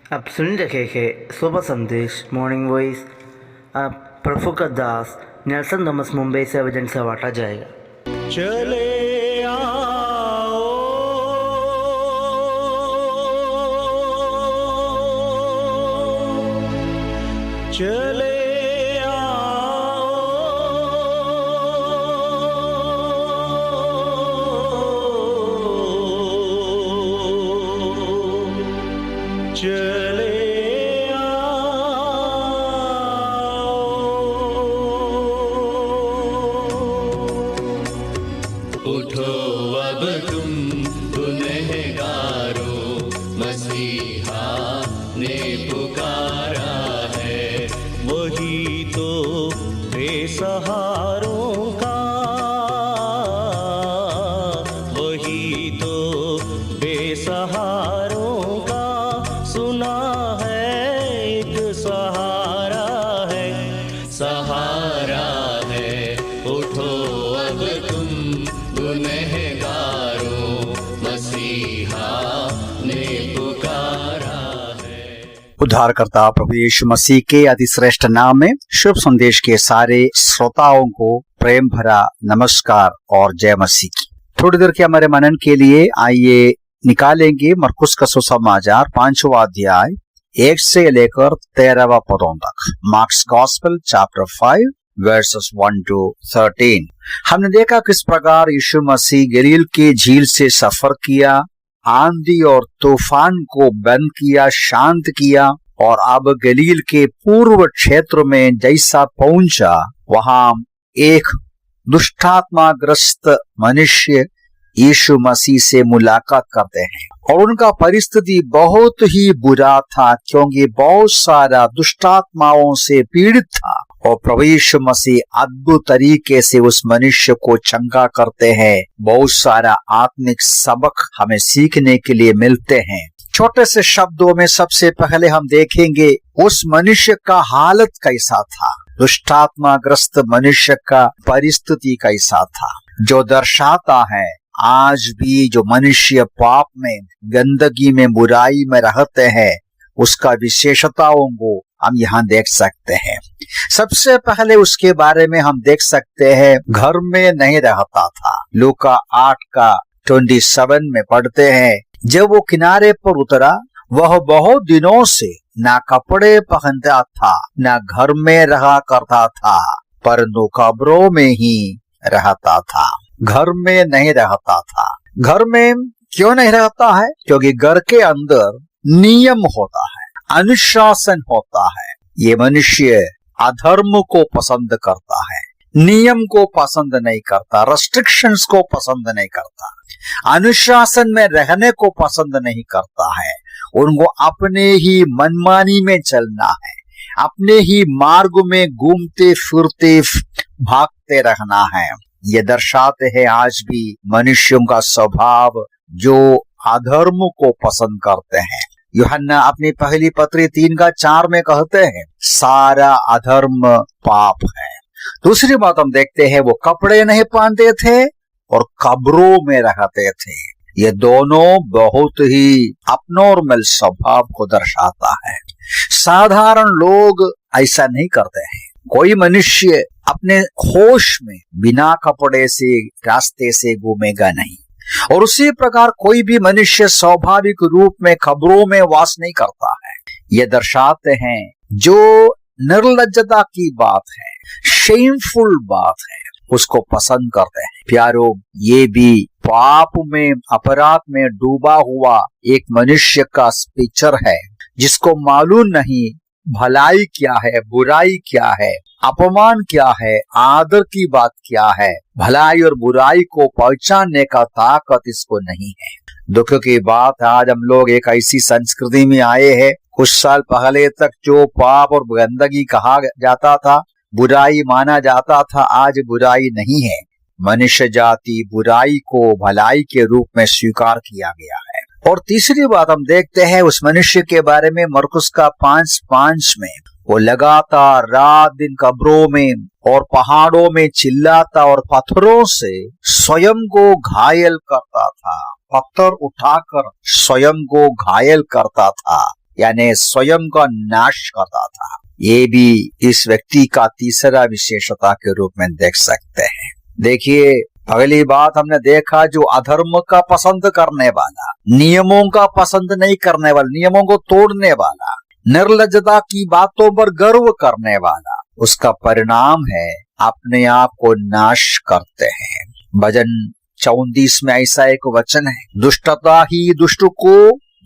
आप सुन रहे थे सुबह संदेश मॉर्निंग वॉइस। आप प्रफुल्ल दास नेल्सन थॉमस मुंबई से वजन से बांटा जाएगा। चले आओ, चले चले उठो अब तुम गुनहगारो, मसीहा ने पुकारा है। वही तो बेसहारों का, वही तो बेसहारों का सुना है एक सहारा है, सहारा है। उठो अब तुम गुनहगारो, मसीहा ने पुकारा है। उद्धारकर्ता प्रभु यीशु मसीह के अति श्रेष्ठ नाम में शुभ संदेश के सारे श्रोताओं को प्रेम भरा नमस्कार और जय मसीह की। थोड़ी देर के हमारे मनन के लिए आइए निकालेंगे मरकुस का सुसमाचार 5वां अध्याय 1 से लेकर 13वां पदों तक। Marks gospel chapter 5 versus 1 to 13। हमने देखा किस प्रकार यीशु मसीह गलील के झील से सफर किया, आंधी और तूफान को बंद किया, शांत किया, और अब गलील के पूर्व क्षेत्र में जैसा पहुंचा वहां एक दुष्टात्माग्रस्त मनुष्य यीशु मसीह से मुलाकात करते हैं और उनका परिस्थिति बहुत ही बुरा था, क्योंकि बहुत सारा दुष्टात्माओं से पीड़ित था। और प्रभु यीशु मसीह अद्भुत तरीके से उस मनुष्य को चंगा करते हैं। बहुत सारा आत्मिक सबक हमें सीखने के लिए मिलते हैं। छोटे से शब्दों में सबसे पहले हम देखेंगे उस मनुष्य का हालत कैसा था, दुष्टात्माग्रस्त मनुष्य का परिस्थिति कैसा था, जो दर्शाता है आज भी जो मनुष्य पाप में, गंदगी में, बुराई में रहते हैं, उसका विशेषताओं को हम यहाँ देख सकते हैं। सबसे पहले उसके बारे में हम देख सकते हैं घर में नहीं रहता था। लूका 8 का 27 में पढ़ते हैं, जब वो किनारे पर उतरा वह बहुत दिनों से ना कपड़े पहनता था, ना घर में रहा करता था, परंतु कब्रों में ही रहता था। घर में नहीं रहता था। घर में क्यों नहीं रहता है? क्योंकि घर के अंदर नियम होता है, अनुशासन होता है। ये मनुष्य अधर्म को पसंद करता है, नियम को पसंद नहीं करता, रेस्ट्रिक्शंस को पसंद नहीं करता, अनुशासन में रहने को पसंद नहीं करता है। उनको अपने ही मनमानी में चलना है, अपने ही मार्ग में घूमते फिरते भागते रहना है। ये दर्शाते हैं आज भी मनुष्यों का स्वभाव जो अधर्म को पसंद करते हैं। यूहन्ना अपनी पहली पत्री 3:4 में कहते हैं, सारा अधर्म पाप है। दूसरी बात हम देखते हैं, वो कपड़े नहीं पहनते थे और कब्रों में रहते थे। ये दोनों बहुत ही अपनॉर्मल स्वभाव को दर्शाता है। साधारण लोग ऐसा नहीं करते हैं। कोई मनुष्य अपने होश में बिना कपड़े से रास्ते से घूमेगा नहीं, और उसी प्रकार कोई भी मनुष्य स्वाभाविक रूप में कब्रों में वास नहीं करता है। ये दर्शाते हैं जो निर्लज्जता की बात है, शेमफुल बात है, उसको पसंद करते हैं। प्यारो, ये भी पाप में, अपराध में डूबा हुआ एक मनुष्य का पिक्चर है, जिसको मालूम नहीं भलाई क्या है, बुराई क्या है, अपमान क्या है, आदर की बात क्या है। भलाई और बुराई को पहचानने का ताकत इसको नहीं है। दुख की बात, आज हम लोग एक ऐसी संस्कृति में आए हैं, कुछ साल पहले तक जो पाप और गंदगी कहा जाता था, बुराई माना जाता था, आज बुराई नहीं है। मनुष्य जाति बुराई को भलाई के रूप में स्वीकार किया गया है। और तीसरी बात हम देखते हैं उस मनुष्य के बारे में मरकुस का 5:5 में, वो लगातार रात दिन कब्रों में और पहाड़ों में चिल्लाता और पत्थरों से स्वयं को घायल करता था। पत्थर उठाकर स्वयं को घायल करता था। यानी स्वयं का नाश करता था। ये भी इस व्यक्ति का तीसरा विशेषता के रूप में देख सकते हैं। देखिए, अगली बात हमने देखा, जो अधर्म का पसंद करने वाला, नियमों का पसंद नहीं करने वाला, नियमों को तोड़ने वाला, निर्लज्जता की बातों पर गर्व करने वाला, उसका परिणाम है अपने आप को नाश करते हैं। भजन 34 में ऐसा एक वचन है, दुष्टता ही दुष्ट को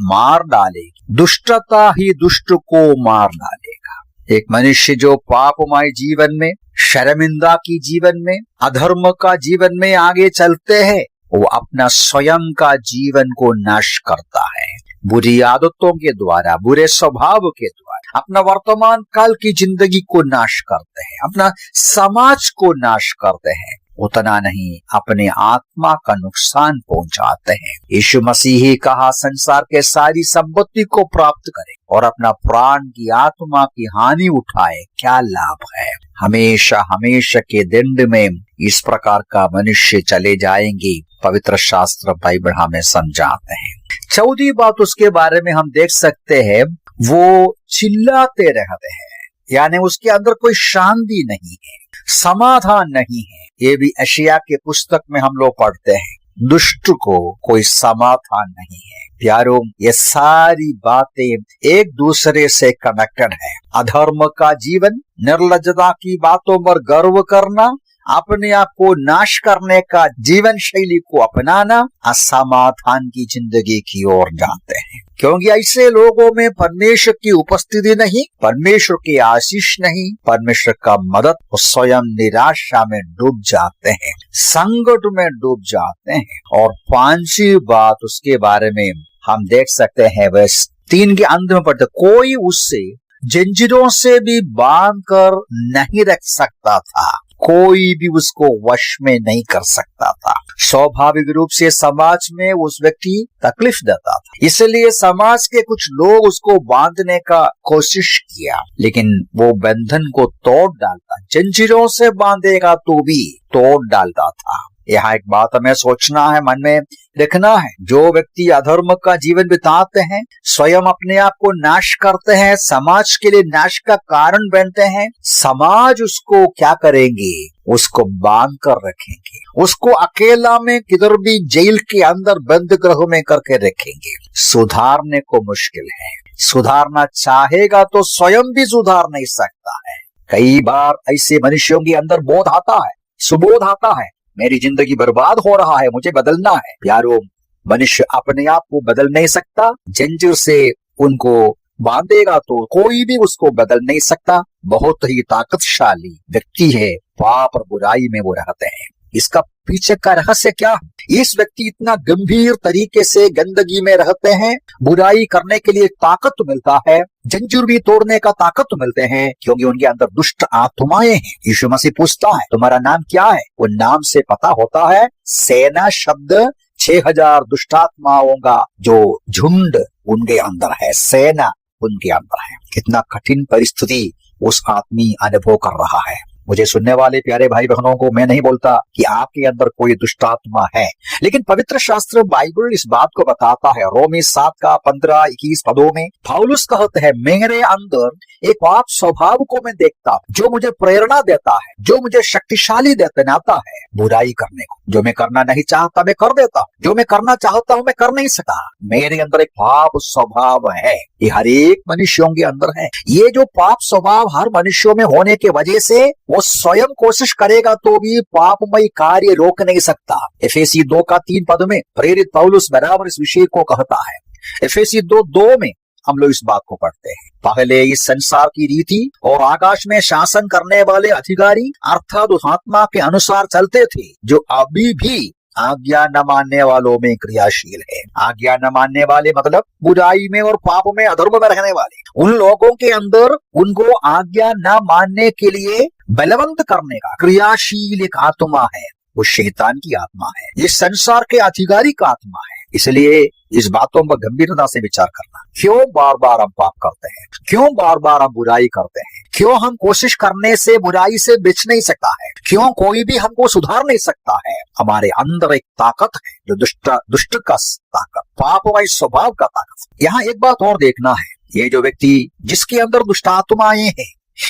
मार डालेगी, दुष्टता ही दुष्ट को मार डालेगा। एक मनुष्य जो पापमय जीवन में, शर्मिंदा की जीवन में, अधर्म का जीवन में आगे चलते हैं, वो अपना स्वयं का जीवन को नाश करता है, बुरी आदतों के द्वारा, बुरे स्वभाव के द्वारा अपना वर्तमान काल की जिंदगी को नाश करते हैं, अपना समाज को नाश करते हैं। उतना नहीं, अपने आत्मा का नुकसान पहुंचाते हैं। यीशु मसीह ही कहा, संसार के सारी संपत्ति को प्राप्त करें और अपना प्राण की, आत्मा की हानि उठाए, क्या लाभ है। हमेशा हमेशा के दंड में इस प्रकार का मनुष्य चले जाएंगे, पवित्र शास्त्र बाइबल हमें समझाते हैं। चौथी बात उसके बारे में हम देख सकते हैं, वो चिल्लाते रहते हैं, यानी उसके अंदर कोई शांति नहीं है, समाधान नहीं है। ये भी एशिया के पुस्तक में हम लोग पढ़ते हैं, दुष्ट को कोई समाधान नहीं है। प्यारों, ये सारी बातें एक दूसरे से कनेक्टेड है। अधर्म का जीवन, निर्लज्जता की बातों पर गर्व करना, अपने आप को नाश करने का जीवन शैली को अपनाना, असमाधान की जिंदगी की ओर जाते हैं। क्योंकि ऐसे लोगों में परमेश्वर की उपस्थिति नहीं, परमेश्वर की आशीष नहीं, परमेश्वर का मदद, वो स्वयं निराशा में डूब जाते हैं, संकट में डूब जाते हैं। और पांचवी बात उसके बारे में हम देख सकते हैं, वह 3 के अंत में पढ़ते, कोई उससे जंजीरों से भी बांध कर नहीं रख सकता था, कोई भी उसको वश में नहीं कर सकता था। स्वाभाविक रूप से समाज में उस व्यक्ति तकलीफ देता था, इसलिए समाज के कुछ लोग उसको बांधने का कोशिश किया, लेकिन वो बंधन को तोड़ डालता, जंजीरों से बांधेगा तो भी तोड़ डालता था। यहाँ एक बात हमें सोचना है, मन में रखना है, जो व्यक्ति अधर्म का जीवन बिताते हैं, स्वयं अपने आप को नाश करते हैं, समाज के लिए नाश का कारण बनते हैं, समाज उसको क्या करेंगे, उसको बांध कर रखेंगे, उसको अकेला में किधर भी जेल के अंदर बंद गृह में करके रखेंगे। सुधारने को मुश्किल है, सुधारना चाहेगा तो स्वयं भी सुधार नहीं सकता है। कई बार ऐसे मनुष्यों के अंदर बोध आता है, सुबोध आता है, मेरी जिंदगी बर्बाद हो रहा है, मुझे बदलना है। प्यारों, मनुष्य अपने आप को बदल नहीं सकता, जंजीर से उनको बांधेगा तो कोई भी उसको बदल नहीं सकता। बहुत ही ताकतशाली व्यक्ति है, पाप और बुराई में वो रहते हैं। इसका पीछे का रहस्य क्या है? इस व्यक्ति इतना गंभीर तरीके से गंदगी में रहते हैं, बुराई करने के लिए ताकत मिलता है, जंजीर भी तोड़ने का ताकत मिलते हैं, क्योंकि उनके अंदर दुष्ट आत्माएं हैं। यीशु मसीह पूछता है, तुम्हारा नाम क्या है? वो नाम से पता होता है, सेना शब्द 6000 दुष्टात्माओं का जो झुंड उनके अंदर है, सेना उनके अंदर है। कितना कठिन परिस्थिति उस आदमी अनुभव कर रहा है। मुझे सुनने वाले प्यारे भाई बहनों को मैं नहीं बोलता कि आपके अंदर कोई दुष्टात्मा है, लेकिन पवित्र शास्त्र बाइबल इस बात को बताता है। रोमी 7 का 15-21 पदों में पौलुस कहते हैं, मेरे अंदर एक पाप स्वभाव को मैं देखता हूं, जो मुझे प्रेरणा देता है, जो मुझे शक्तिशाली बनाता है बुराई करने को। जो मैं करना नहीं चाहता मैं कर देता हूँ, जो मैं करना चाहता हूँ मैं कर नहीं सकता। मेरे अंदर एक पाप स्वभाव है, ये हर एक मनुष्यों के अंदर है। ये जो पाप स्वभाव हर मनुष्यों में होने की वजह से वो स्वयं कोशिश करेगा तो भी पापमय कार्य रोक नहीं सकता। एफेसी 2 का 3 पद में प्रेरित पौलुस बराबर इस विषय को कहता है। एफेसी 2:2 में हम लोग इस बात को पढ़ते हैं, पहले इस संसार की रीति और आकाश में शासन करने वाले अधिकारी अर्थात उस आत्मा के अनुसार चलते थे, जो अभी भी आज्ञा न मानने वालों में क्रियाशील है। आज्ञा न मानने वाले मतलब बुराई में और पाप में, अधर्म में रहने वाले। उन लोगों के अंदर उनको आज्ञा न मानने के लिए बलवंत करने का क्रियाशील एक आत्मा है, वो शैतान की आत्मा है, ये संसार के अधिकारी का आत्मा है। इसलिए इस बातों पर गंभीरता से विचार करना, क्यों बार बार हम पाप करते हैं, क्यों बार बार हम बुराई करते हैं, क्यों हम कोशिश करने से बुराई से बच नहीं सकता है, क्यों कोई भी हमको सुधार नहीं सकता है। हमारे अंदर एक ताकत है जो दुष्ट का ताकत, पापमय स्वभाव का ताकत। यहाँ एक बात और देखना है, ये जो व्यक्ति जिसके अंदर दुष्ट आत्माएं हैं,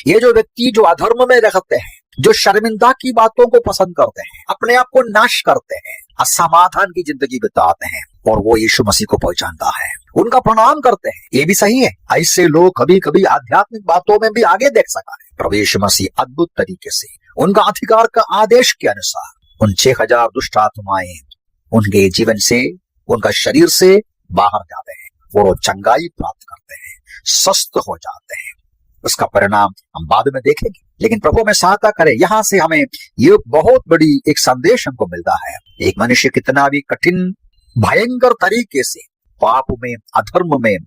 ये जो व्यक्ति जो अधर्म में रहते हैं, जो शर्मिंदा की बातों को पसंद करते हैं, अपने आप को नाश करते हैं, असमाधान की जिंदगी बिताते हैं, और वो यीशु मसीह को पहचानता है, उनका प्रणाम करते हैं, ये भी सही है। ऐसे लोग कभी कभी आध्यात्मिक बातों में भी आगे देख सका है। प्रभु यीशु मसीह अद्भुत तरीके से उनका अधिकार का आदेश के अनुसार उन 6000 दुष्ट आत्माएं उनके जीवन से, उनका शरीर से बाहर जाते हैं, वो चंगाई प्राप्त करते हैं, स्वस्थ हो जाते हैं। उसका परिणाम हम बाद में देखेंगे, लेकिन प्रभु में सहायता करे। यहां से हमें ये बहुत बड़ी एक संदेश हमको मिलता है। एक मनुष्य कितना भी कठिन भयंकर तरीके से पाप में, अधर्म में,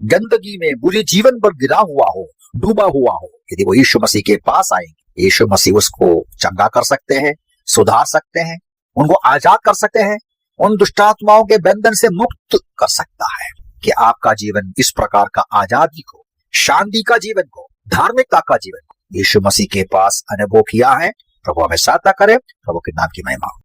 गंदगी में, बुरे जीवन पर गिरा हुआ हो, डूबा हुआ हो, यदि वो यीशु मसीह के पास आएंगे, यीशु मसीह उसको चंगा कर सकते हैं, सुधार सकते हैं, उनको आजाद कर सकते हैं, उन दुष्टात्माओं के बंधन से मुक्त कर सकता है कि आपका जीवन इस प्रकार का आजादी को, शांति का जीवन को, धार्मिकता का जीवन को यीशु मसीह के पास अनुभव किया है। प्रभु हमें सहायता करे। प्रभु के नाम की महिमा हो।